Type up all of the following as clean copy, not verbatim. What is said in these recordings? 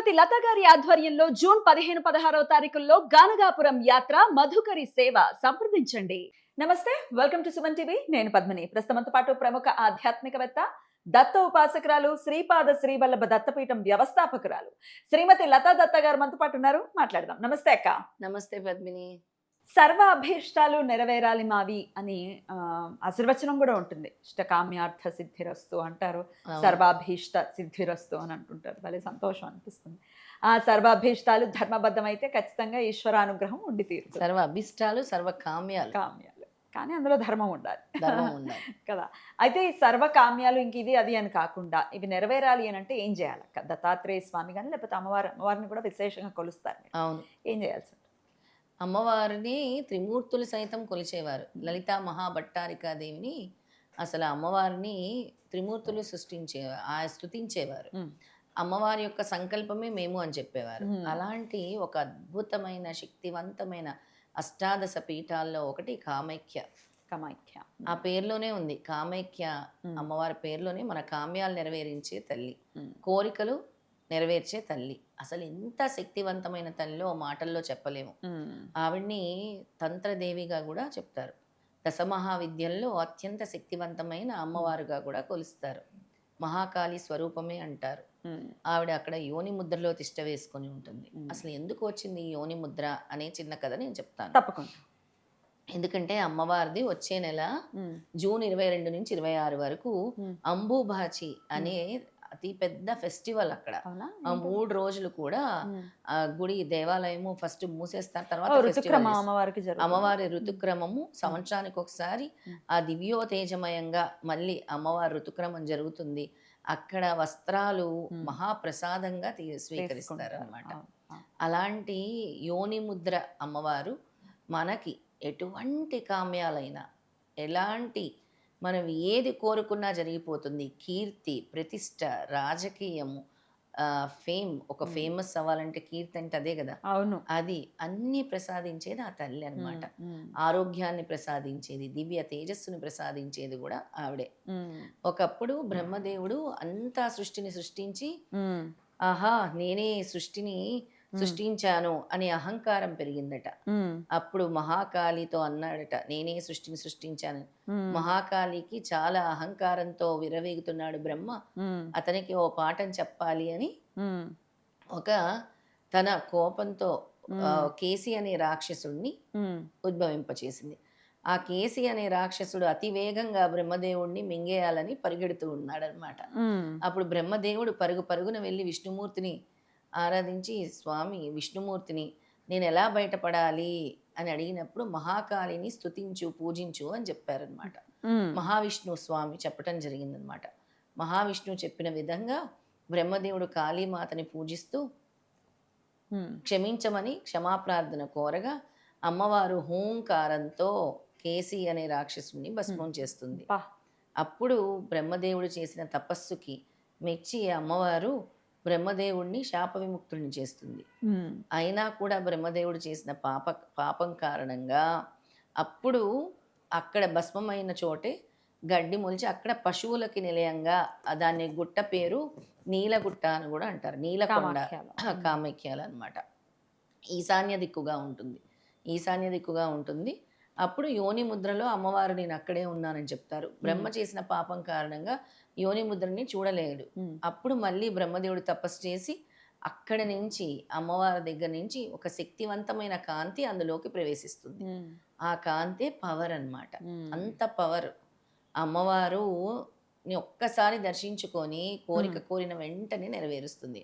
శ్రీమతి లత గారి ఆధ్వర్యంలో జూన్ 15-16వ తారీఖుల్లో గానగాపురం యాత్ర మధుకరి సేవ సంప్రదించండి. నమస్తే, వెల్కమ్ టు సుమన్ టీవీ. నేను పద్మిని. ప్రస్తుతంతో పాటు ప్రముఖ ఆధ్యాత్మికవేత్త, దత్త ఉపాసకురాలు, శ్రీపాద శ్రీవల్లభ దత్తపీఠం వ్యవస్థాపకురాలు శ్రీమతి లతా దత్త గారు మనతో పాటు ఉన్నారు. మాట్లాడదాం. నమస్తే అక్క. నమస్తే పద్మిని. సర్వ అభీష్టాలు నెరవేరాలి మావి అని ఆశీర్వచనం కూడా ఉంటుంది. ఇష్టకామ్యార్థ సిద్ధిరస్తు అంటారు, సర్వాభీష్ట సిద్ధిరస్తు అని అంటుంటారు. భలే సంతోషం అనిపిస్తుంది. ఆ సర్వాభీష్టాలు ధర్మబద్ధమైతే ఖచ్చితంగా ఈశ్వరానుగ్రహం ఉండి తీరుతుంది. సర్వ అభిష్టాలు సర్వ కామ్యాలు కానీ అందులో ధర్మం ఉండాలి కదా. అయితే ఈ సర్వకామ్యాలు ఇంక ఇది అది అని కాకుండా ఇవి నెరవేరాలి అని అంటే ఏం చేయాలి? దత్తాత్రేయ స్వామి కానీ లేకపోతే అమ్మవారిని కూడా విశేషంగా కొలుస్తారు. అవును, ఏం చేయాల్సి ఉంటుంది? అమ్మవారిని త్రిమూర్తులు సైతం కొలిచేవారు. లలితా మహాభట్టారికాదేవిని అసలు అమ్మవారిని త్రిమూర్తులు స్తుతించేవారు. అమ్మవారి యొక్క సంకల్పమే మేము అని చెప్పేవారు. అలాంటి ఒక అద్భుతమైన శక్తివంతమైన అష్టాదశ పీఠాల్లో ఒకటి కామాఖ్య. ఆ పేర్లోనే ఉంది కామాఖ్య. అమ్మవారి పేర్లోనే మన కామ్యాలు నెరవేరించే తల్లి, కోరికలు నెరవేర్చే తల్లి. అసలు ఎంత శక్తివంతమైన తల్లిలో మాటల్లో చెప్పలేము. ఆవిడ్ని తంత్రదేవిగా కూడా చెప్తారు. దశమహావిద్యల్లో అత్యంత శక్తివంతమైన అమ్మవారుగా కూడా కొలుస్తారు. మహాకాళి స్వరూపమే అంటారు. ఆవిడ అక్కడ యోని ముద్రలో తిష్ట వేసుకొని ఉంటుంది. అసలు ఎందుకు వచ్చింది ఈ యోని ముద్ర అనే చిన్న కథ నేను చెప్తాను. తప్పకుండా. ఎందుకంటే అమ్మవారిది వచ్చే నెల జూన్ 22 నుంచి 26 వరకు అంబుబాచి అనే అతి పెద్ద ఫెస్టివల్. అక్కడ ఆ 3 రోజులు కూడా ఆ గుడి దేవాలయము ఫస్ట్ మూసేస్తారు. తర్వాత అమ్మవారి ఋతుక్రమము సంవత్సరానికి ఒకసారి ఆ దివ్యోతేజమయంగా మళ్ళీ అమ్మవారి ఋతుక్రమం జరుగుతుంది. అక్కడ వస్త్రాలు మహాప్రసాదంగా స్వీకరిస్తారు అన్నమాట. అలాంటి యోని ముద్ర అమ్మవారు మనకి ఎటువంటి కామ్యాలైనా, ఎలాంటి మనం ఏది కోరుకున్నా జరిగిపోతుంది. కీర్తి, ప్రతిష్ట, రాజకీయము, ఫేమ్. ఒక ఫేమస్ అవ్వాలంటే కీర్తి అంటే అదే కదా. అవును. అది అన్ని ప్రసాదించేది ఆ తల్లి అన్నమాట. ఆరోగ్యాన్ని ప్రసాదించేది, దివ్య తేజస్సుని ప్రసాదించేది కూడా ఆవిడే. ఒకప్పుడు బ్రహ్మదేవుడు అంతా సృష్టిని సృష్టించి ఆహా నేనే సృష్టిని సృష్టించాను అనే అహంకారం పెరిగిందట. అప్పుడు మహాకాళితో అన్నాడట, నేనే సృష్టిని సృష్టించాను. మహాకాళికి చాలా అహంకారంతో విరవేగుతున్నాడు బ్రహ్మ. అతనికి ఓ పాఠం చెప్పాలి అని ఒక తన కోపంతో కేసి అనే రాక్షసుడిని ఉద్భవింపచేసింది. ఆ కేసి అనే రాక్షసుడు అతి వేగంగా బ్రహ్మదేవుడిని మింగేయాలని పరిగెడుతూ ఉన్నాడనమాట. అప్పుడు బ్రహ్మదేవుడు పరుగున వెళ్ళి విష్ణుమూర్తిని ఆరాధించి, స్వామి విష్ణుమూర్తిని నేను ఎలా బయటపడాలి అని అడిగినప్పుడు మహాకాళిని స్తుతించు, పూజించు అని చెప్పారనమాట. మహావిష్ణు స్వామి చెప్పటం జరిగిందనమాట. మహావిష్ణువు చెప్పిన విధంగా బ్రహ్మదేవుడు కాళీమాతని పూజిస్తూ క్షమించమని క్షమాప్రార్థన కోరగా అమ్మవారు హూంకారంతో కేసి అనే రాక్షసుని భస్మం చేస్తుంది. అప్పుడు బ్రహ్మదేవుడు చేసిన తపస్సుకి మెచ్చి అమ్మవారు బ్రహ్మదేవుడిని శాప విముక్తుడిని చేస్తుంది. అయినా కూడా బ్రహ్మదేవుడు చేసిన పాపం కారణంగా అప్పుడు అక్కడ భస్మమైన చోటే గడ్డి మొలిచి అక్కడ పశువులకి నిలయంగా దాన్ని గుట్ట పేరు నీలగుట్ట అని కూడా అంటారు. నీలకొండ, కామాఖ్యాలు అనమాట. ఈశాన్య దిక్కుగా ఉంటుంది. అప్పుడు యోని ముద్రలో అమ్మవారు నేను అక్కడే ఉన్నానని చెప్తారు. బ్రహ్మ చేసిన పాపం కారణంగా యోని ముద్రని చూడలేడు. అప్పుడు మళ్ళీ బ్రహ్మదేవుడు తపస్సు చేసి అక్కడ నుంచి అమ్మవారి దగ్గర నుంచి ఒక శక్తివంతమైన కాంతి అందులోకి ప్రవేశిస్తుంది. ఆ కాంతే పవర్ అన్నమాట. అంత పవర్. అమ్మవారు ఒక్కసారి దర్శించుకొని కోరిన వెంటనే నెరవేరుస్తుంది.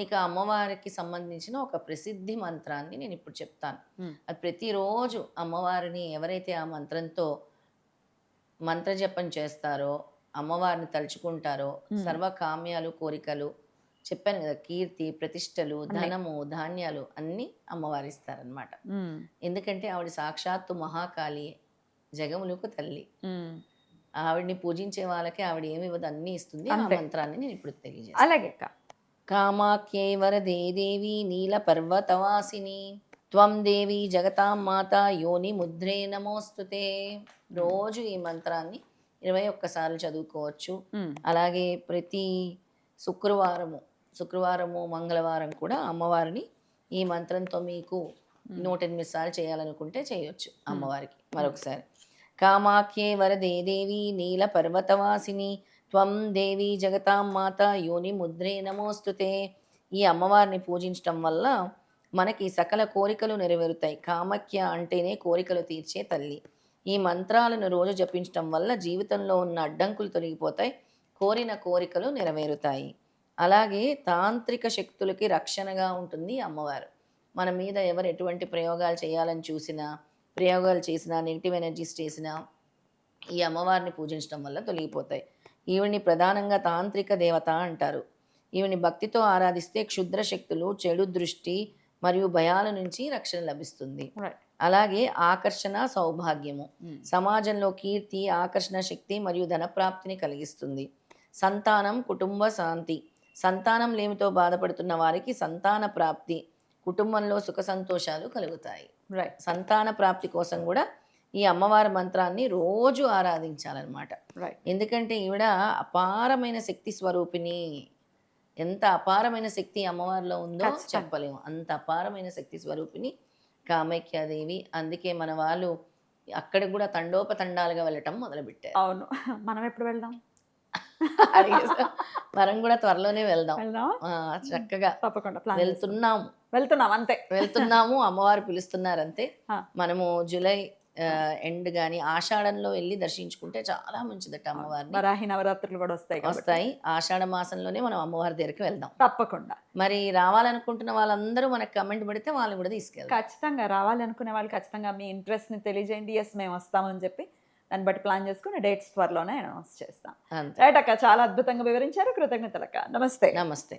ఇక అమ్మవారికి సంబంధించిన ఒక ప్రసిద్ధి మంత్రాన్ని నేను ఇప్పుడు చెప్తాను. అది ప్రతిరోజు అమ్మవారిని ఎవరైతే ఆ మంత్రంతో మంత్రజపం చేస్తారో, అమ్మవారిని తలుచుకుంటారో సర్వకామ్యాలు, కోరికలు చెప్పాను కదా, కీర్తి, ప్రతిష్టలు, ధనము, ధాన్యాలు అన్నీ అమ్మవారు ఇస్తారనమాట. ఎందుకంటే ఆవిడ సాక్షాత్తు మహాకాళి, జగములకు తల్లి. ఆవిడ్ని పూజించే వాళ్ళకి ఆవిడ ఏమి ఇవ్వదు, అన్నీ ఇస్తుంది. ఆ మంత్రాన్ని నేను ఇప్పుడు తెలియజేస్తాను. అలాగే. కామాఖ్యై వరదే దేవి నీల పర్వతవాసిని త్వం దేవి జగతాం మాత యోని ముద్రే నమోస్తుతే. రోజు ఈ మంత్రాన్ని 21 సార్లు చదువుకోవచ్చు. అలాగే ప్రతి శుక్రవారము శుక్రవారము మంగళవారం కూడా అమ్మవారిని ఈ మంత్రంతో మీకు 108 సార్లు చేయాలనుకుంటే చేయొచ్చు అమ్మవారికి. మరొకసారి, కామాఖ్యే వరదే దేవి నీల పర్వతవాసిని త్వం దేవి జగతాం మాత యోని ముద్రే నమోస్తుతే. ఈ అమ్మవారిని పూజించటం వల్ల మనకి సకల కోరికలు నెరవేరుతాయి. కామాఖ్య అంటేనే కోరికలు తీర్చే తల్లి. ఈ మంత్రాలను రోజు జపించటం వల్ల జీవితంలో ఉన్న అడ్డంకులు తొలగిపోతాయి, కోరిన కోరికలు నెరవేరుతాయి. అలాగే తాంత్రిక శక్తులకి రక్షణగా ఉంటుంది అమ్మవారు. మన మీద ఎవరు ఎటువంటి ప్రయోగాలు చేయాలని చూసినా, ప్రయోగాలు చేసినా, నెగిటివ్ ఎనర్జీస్ చేసినా ఈ అమ్మవారిని పూజించడం వల్ల తొలగిపోతాయి. ఈవిని ప్రధానంగా తాంత్రిక దేవత అంటారు. ఈవిని భక్తితో ఆరాధిస్తే క్షుద్ర శక్తులు, చెడు దృష్టి మరియు భయాల నుంచి రక్షణ లభిస్తుంది. అలాగే ఆకర్షణ, సౌభాగ్యము, సమాజంలో కీర్తి, ఆకర్షణ శక్తి మరియు ధనప్రాప్తిని కలిగిస్తుంది. సంతానం, కుటుంబ శాంతి, సంతానం లేమితో బాధపడుతున్న వారికి సంతాన ప్రాప్తి, కుటుంబంలో సుఖ సంతోషాలు కలుగుతాయి. సంతాన ప్రాప్తి కోసం కూడా ఈ అమ్మవారి మంత్రాన్ని రోజు ఆరాధించాలన్నమాట. ఎందుకంటే ఈవిడ అపారమైన శక్తి స్వరూపిణి. ఎంత అపారమైన శక్తి అమ్మవారిలో ఉందో చెప్పలేము. అంత అపారమైన శక్తి స్వరూపిణి కామాఖ్యాదేవి. అందుకే మన వాళ్ళు అక్కడికి కూడా తండోపతండాలుగా వెళ్ళటం మొదలుపెట్టారు. అవును, మనం ఎప్పుడు వెళ్దాం? మనం కూడా త్వరలోనే వెళ్దాం. చక్కగా తప్పకుండా వెళ్తున్నాం అంతే. వెళ్తున్నాము, అమ్మవారు పిలుస్తున్నారు అంతే. మనము జూలై ఎండ్ గాని ఆషాఢంలో వెళ్ళి దర్శించుకుంటే చాలా మంచిదట అమ్మవారిని. వరాహి నవరాత్రులు కూడా వస్తాయి. ఆషాఢ మాసంలోనే మనం అమ్మవారి దగ్గరికి వెళ్దాం తప్పకుండా. మరి రావాలనుకుంటున్న వాళ్ళందరూ మనకు కమెంట్ పెడితే వాళ్ళని కూడా తీసుకెళ్తాం. ఖచ్చితంగా రావాలనుకునే వాళ్ళు ఖచ్చితంగా మీ ఇంట్రెస్ట్ ని తెలియజేయండి. ఎస్, మేము వస్తామని చెప్పి దాన్ని బట్టి ప్లాన్ చేసుకుని డేట్స్ త్వరలోనే అనౌన్స్ చేస్తాం. రైట్ అక్క, చాలా అద్భుతంగా వివరించారు. కృతజ్ఞతలు అక్క. నమస్తే. నమస్తే.